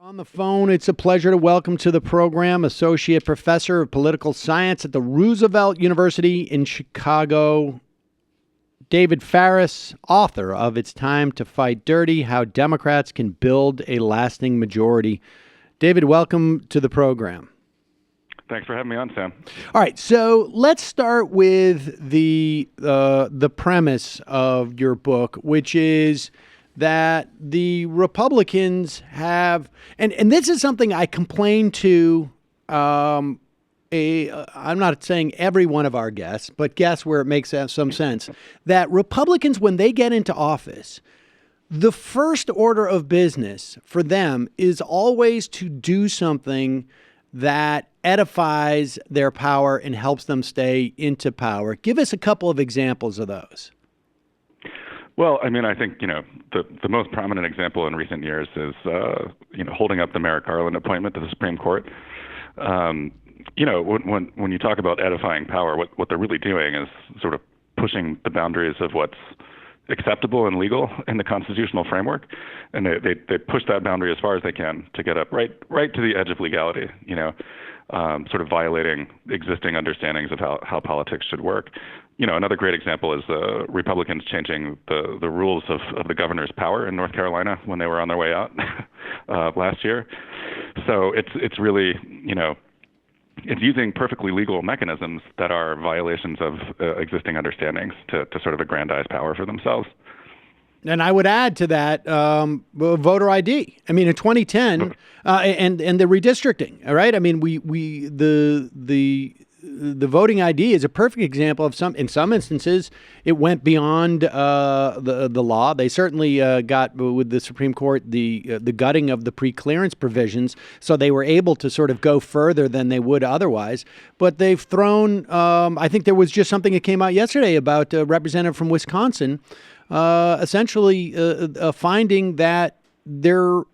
On the phone, it's a pleasure to welcome to the program Associate Professor of Political Science at the Roosevelt University in Chicago, David Faris, author of It's Time to Fight Dirty, How Democrats Can Build a Lasting Majority. David, welcome to the program. Thanks for having me on, Sam. All right, so let's start with the premise of your book, which is that the Republicans have, and this is something I complain to, I'm not saying every one of our guests, but guests where it makes some sense, that Republicans, when they get into office, the first order of business for them is always to do something that edifies their power and helps them stay into power. Give us a couple of examples of those. Well, I mean, I think, the most prominent example in recent years is, holding up the Merrick Garland appointment to the Supreme Court. When you talk about edifying power, what they're really doing is sort of pushing the boundaries of what's acceptable and legal in the constitutional framework. And they push that boundary as far as they can to get up right to the edge of legality, sort of violating existing understandings of how politics should work. Another great example is Republicans changing the rules of the governor's power in North Carolina when they were on their way out last year. So it's really, it's using perfectly legal mechanisms that are violations of existing understandings to sort of aggrandize power for themselves. And I would add to that voter ID. I mean, in 2010, and the redistricting. All right. I mean, the voting ID is a perfect example of in some instances, it went beyond the law. They certainly got with the Supreme Court the gutting of the pre-clearance provisions, so they were able to sort of go further than they would otherwise. But they've thrown. I think there was just something that came out yesterday about a representative from Wisconsin, essentially finding that the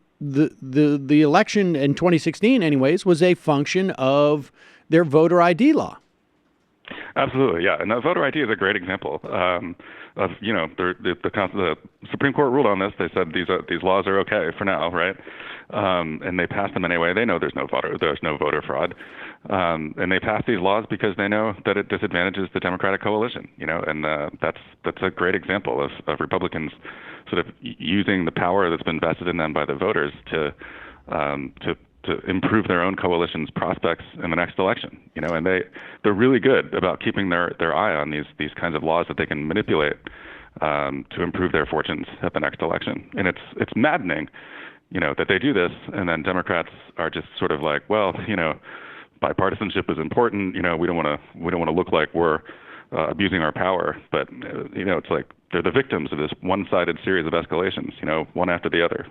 election in 2016, anyways, was a function of their voter ID law. Absolutely, yeah, and the voter ID is a great example of the Supreme Court ruled on this. They said these laws are okay for now, right? And they passed them anyway. They know there's no voter fraud, and they passed these laws because they know that it disadvantages the Democratic coalition. And that's a great example of Republicans sort of using the power that's been vested in them by the voters to improve their own coalition's prospects in the next election, and they're really good about keeping their eye on these kinds of laws that they can manipulate to improve their fortunes at the next election. And it's maddening, that they do this, and then Democrats are just sort of like, well, bipartisanship is important. We don't want to look like we're abusing our power, but it's like they're the victims of this one-sided series of escalations, one after the other.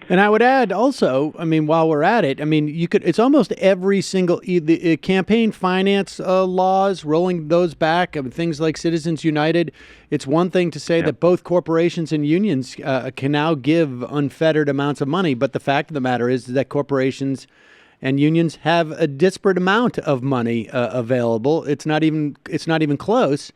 And I would add also, I mean, while we're at it, I mean, it's almost every single the campaign finance laws, rolling those back, things like Citizens United. It's one thing to say that both corporations and unions can now give unfettered amounts of money, but the fact of the matter is that corporations and unions have a disparate amount of money available. It's not even close.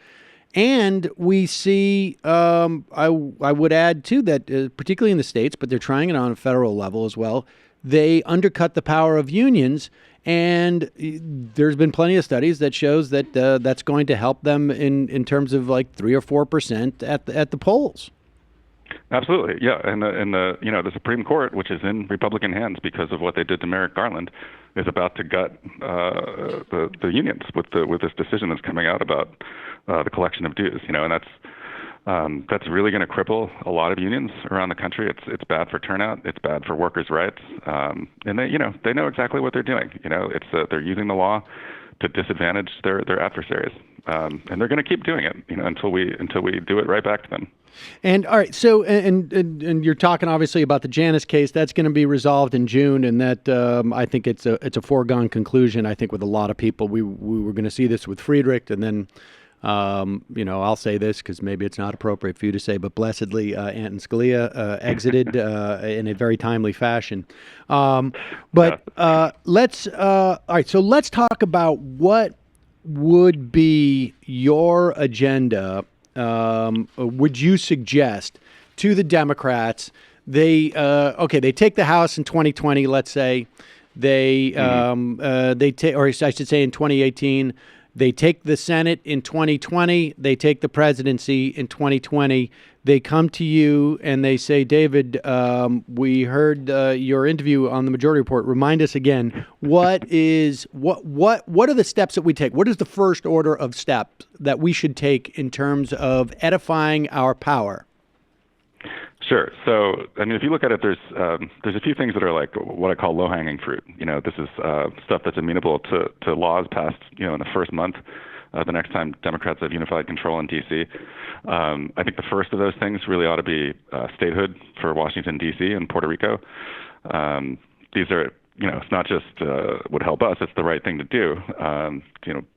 And we see, I would add, too, that particularly in the states, but they're trying it on a federal level as well, they undercut the power of unions. And there's been plenty of studies that shows that that's going to help them in terms of like 3 or 4% at the polls. Absolutely, yeah, and the Supreme Court, which is in Republican hands because of what they did to Merrick Garland, is about to gut the unions with this decision that's coming out about the collection of dues. And that's really going to cripple a lot of unions around the country. It's bad for turnout. It's bad for workers' rights, and they know exactly what they're doing. They're using the law to disadvantage their adversaries, and they're going to keep doing it, until we do it right back to them. And all right, so and you're talking obviously about the Janus case. That's going to be resolved in June, and that I think it's a foregone conclusion. I think with a lot of people, we were going to see this with Friedrich, and then I'll say this because maybe it's not appropriate for you to say, but blessedly, Anton Scalia exited in a very timely fashion. All right, so let's talk about what would be your agenda. Would you suggest to the Democrats they take the House in 2020, let's say. They take, or I should say in 2018, they take the Senate in 2020, they take the presidency in 2020. They come to you and they say, David, we heard your interview on the Majority Report. Remind us again, what are the steps that we take? What is the first order of steps that we should take in terms of edifying our power? Sure. So, I mean, if you look at it, there's a few things that are like what I call low-hanging fruit. This is stuff that's amenable to laws passed, in the first month. The next time Democrats have unified control in D.C. I think the first of those things really ought to be statehood for Washington, D.C. and Puerto Rico. These are, it's not just would help us, it's the right thing to do.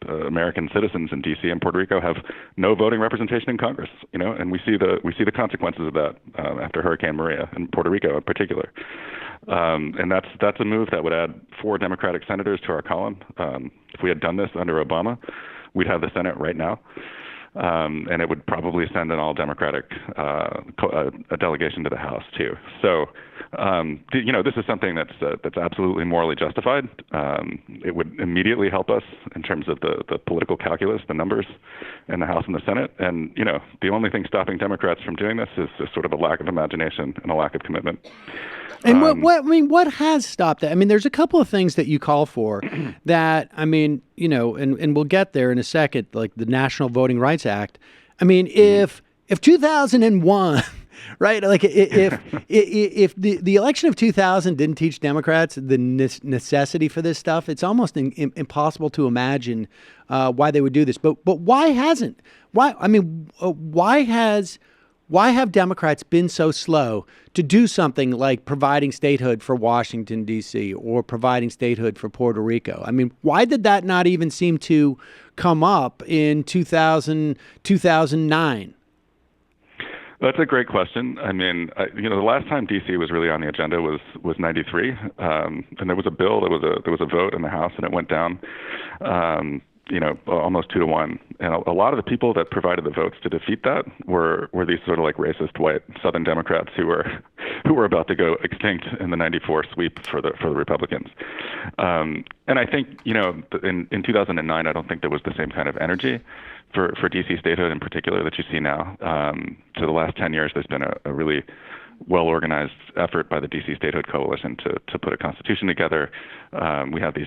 American citizens in D.C. and Puerto Rico have no voting representation in Congress, and we see the consequences of that after Hurricane Maria in Puerto Rico in particular. And that's a move that would add 4 Democratic senators to our column. If we had done this under Obama, we'd have the Senate right now, and it would probably send an all-Democratic a delegation to the House too. So, this is something that's absolutely morally justified. It would immediately help us in terms of the political calculus, the numbers in the House and the Senate. And the only thing stopping Democrats from doing this is sort of a lack of imagination and a lack of commitment. And what has stopped that? I mean, there's a couple of things that you call for that, and we'll get there in a second, like the National Voting Rights Act. I mean, if 2001, right, like if the election of 2000 didn't teach Democrats the necessity for this stuff, it's almost impossible to imagine why they would do this. But why hasn't? Why have Democrats been so slow to do something like providing statehood for Washington, D.C. or providing statehood for Puerto Rico? I mean, why did that not even seem to come up in 2009? That's a great question. I mean, the last time D.C. was really on the agenda was 93, and there was a bill, there was a vote in the House, and it went down. Almost 2-1. And a lot of the people that provided the votes to defeat that were these sort of like racist white Southern Democrats who were about to go extinct in the 94 sweep for the Republicans. And I think, in 2009, I don't think there was the same kind of energy for DC statehood in particular that you see now. So the last 10 years, there's been a really well-organized effort by the D.C. Statehood Coalition to put a constitution together. We have these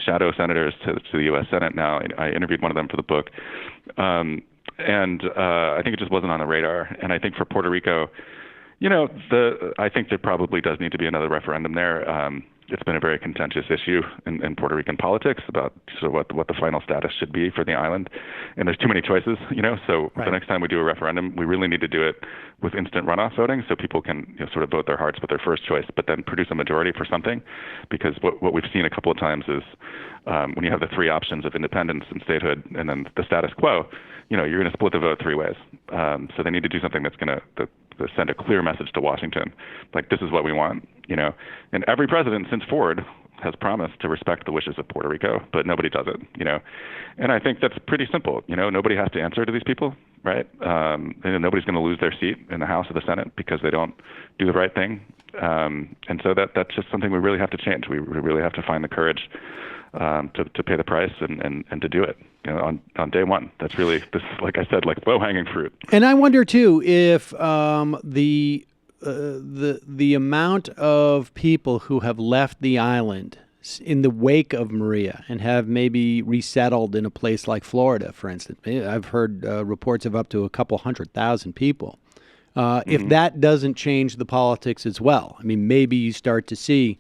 shadow senators to the U.S. Senate now. I interviewed one of them for the book, and I think it just wasn't on the radar. And I think for Puerto Rico, I think there probably does need to be another referendum there. It's been a very contentious issue in Puerto Rican politics about sort of what the final status should be for the island. And there's too many choices, so right. The next time we do a referendum, we really need to do it with instant runoff voting so people can sort of vote their hearts with their first choice, but then produce a majority for something. Because what we've seen a couple of times is when you have the 3 options of independence and statehood and then the status quo, you're going to split the vote 3 ways. So they need to do something that's going to send a clear message to Washington, like this is what we want, And every president since Ford has promised to respect the wishes of Puerto Rico, but nobody does it, And I think that's pretty simple, Nobody has to answer to these people, right? And nobody's going to lose their seat in the House or the Senate because they don't do the right thing. And so that's just something we really have to change. We really have to find the courage to pay the price and to do it on day one. That's really, like I said, like low-hanging fruit. And I wonder too if the amount of people who have left the island in the wake of Maria and have maybe resettled in a place like Florida, for instance. I've heard reports of up to a couple 100,000 people. If that doesn't change the politics as well, I mean, maybe you start to see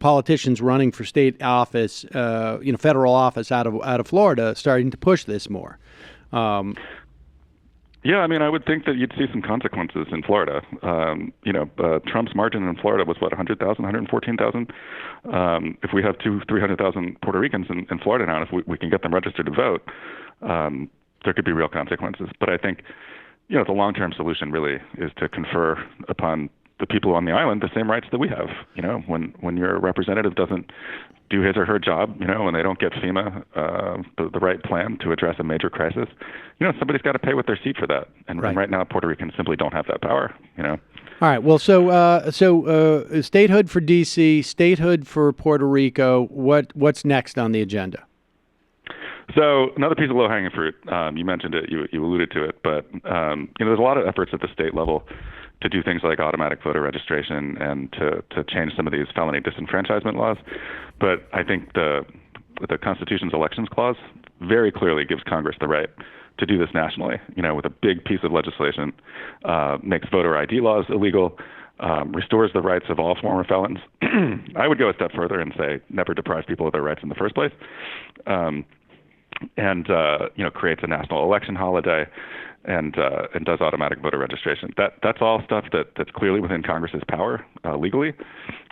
politicians running for state office, federal office out of Florida, starting to push this more. Yeah, I mean, I would think that you'd see some consequences in Florida. Trump's margin in Florida was 100,000, 114,000. If we have 300,000 Puerto Ricans in Florida now, and if we can get them registered to vote, there could be real consequences. But I think, the long-term solution really is to confer upon the people on the island the same rights that we have. When your representative doesn't do his or her job, and they don't get FEMA the right plan to address a major crisis, somebody's got to pay with their seat for that. And right now, Puerto Ricans simply don't have that power. All right. Well, so statehood for D.C., statehood for Puerto Rico. What's next on the agenda? So another piece of low-hanging fruit. You mentioned it. You alluded to it. But there's a lot of efforts at the state level to do things like automatic voter registration and to change some of these felony disenfranchisement laws. But I think the Constitution's elections clause very clearly gives Congress the right to do this nationally, with a big piece of legislation, makes voter ID laws illegal, restores the rights of all former felons. I would go a step further and say never deprive people of their rights in the first place, and creates a national election holiday and does automatic voter registration. That's all stuff that's clearly within Congress's power legally.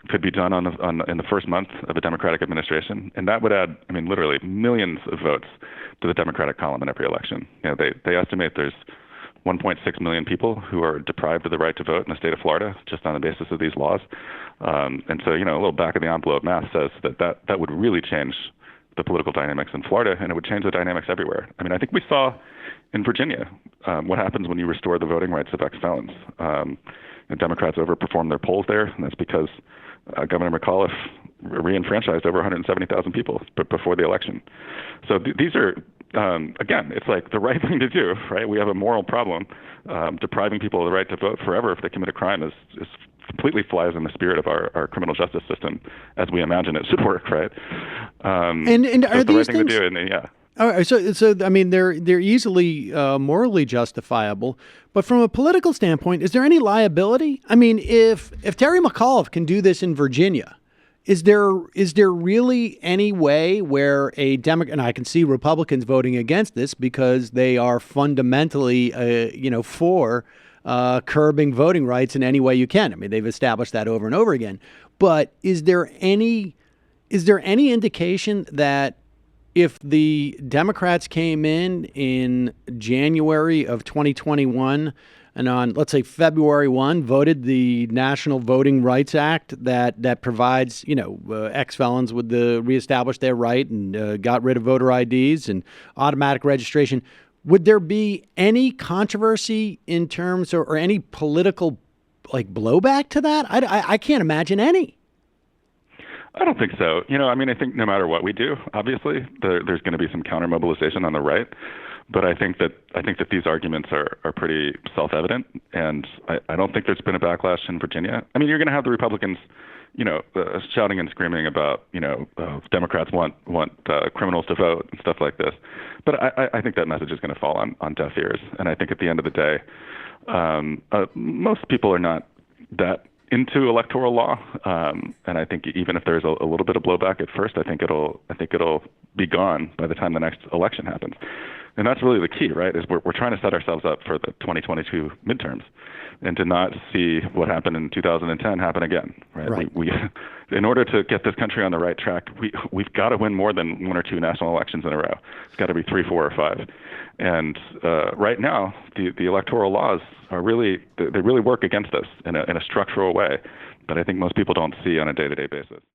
Could be done in the first month of a Democratic administration, and that would add, literally millions of votes to the Democratic column in every election. They estimate there's 1.6 million people who are deprived of the right to vote in the state of Florida just on the basis of these laws. And so, a little back of the envelope math says that would really change the political dynamics in Florida, and it would change the dynamics everywhere. I think we saw in Virginia what happens when you restore the voting rights of ex-felons. Democrats overperformed their polls there, and that's because Governor McAuliffe re-enfranchised over 170,000 people before the election. So these are, again, it's like the right thing to do, right? We have a moral problem. Depriving people of the right to vote forever if they commit a crime is completely flies in the spirit of our criminal justice system as we imagine it should work, right? And are the these right thing things, to do, and yeah. All right, so they're easily morally justifiable, but from a political standpoint, is there any liability? If Terry McAuliffe can do this in Virginia, is there really any way where a Democrat, and I can see Republicans voting against this because they are fundamentally for curbing voting rights in any way you can. They've established that over and over again. But is there any indication that if the Democrats came in January of 2021 and on, let's say, February 1, voted the National Voting Rights Act that provides, ex-felons would reestablish their right and got rid of voter IDs and automatic registration, would there be any controversy in terms or any political blowback to that? I can't imagine any. I don't think so. I think no matter what we do, obviously there's going to be some counter mobilization on the right. But I think that these arguments are pretty self-evident, and I don't think there's been a backlash in Virginia. You're going to have the Republicans, shouting and screaming about, Democrats want criminals to vote and stuff like this. But I think that message is going to fall on deaf ears. And I think at the end of the day, most people are not that into electoral law, and I think even if there's a little bit of blowback at first, I think it'll be gone by the time the next election happens. And that's really the key, right? Is we're trying to set ourselves up for the 2022 midterms, and to not see what happened in 2010 happen again, right? We in order to get this country on the right track, we've got to win more than one or two national elections in a row. It's got to be 3, 4, or 5. And right now, the electoral laws are really work against us in a structural way that I think most people don't see on a day-to-day basis.